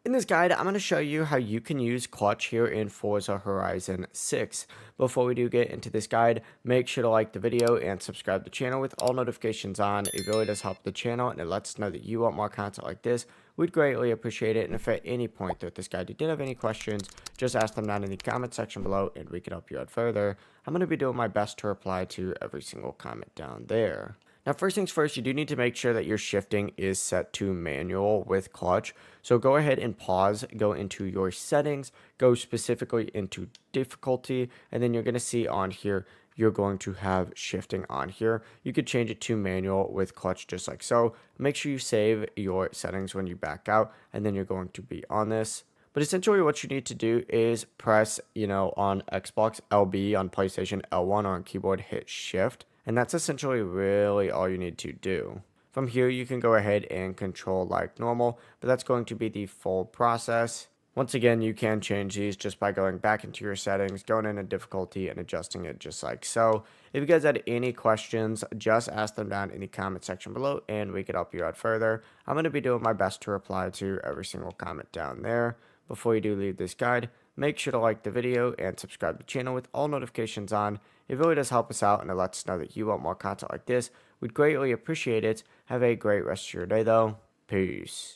In this guide, I'm going to show you how you can use clutch here in Forza Horizon 6. Before we do get into this guide, make sure to like the video and subscribe to the channel with all notifications on. It really does help the channel and it lets us know that you want more content like this. We'd greatly appreciate it. And if at any point throughout this guide you did have any questions, just ask them down in the comment section below and we can help you out further. I'm going to be doing my best to reply to every single comment down there. Now, first things first, you do need to make sure that your shifting is set to manual with clutch. So go ahead and pause, go into your settings, go specifically into difficulty, and then you're going to see on here, you're going to have shifting on here. You could change it to manual with clutch just like so. Make sure you save your settings when you back out, and then you're going to be on this. But essentially what you need to do is press, on Xbox LB, on PlayStation L1, or on keyboard hit shift. And that's essentially really all you need to do. From here, you can go ahead and control like normal, but that's going to be the full process. Once again, you can change these just by going back into your settings, going into difficulty, and adjusting it just like so. If you guys had any questions, just ask them down in the comment section below, and we could help you out further. I'm going to be doing my best to reply to every single comment down there. Before you do leave this guide, make sure to like the video and subscribe to the channel with all notifications on. It really does help us out and it lets us know that you want more content like this. We'd greatly appreciate it. Have a great rest of your day though. Peace.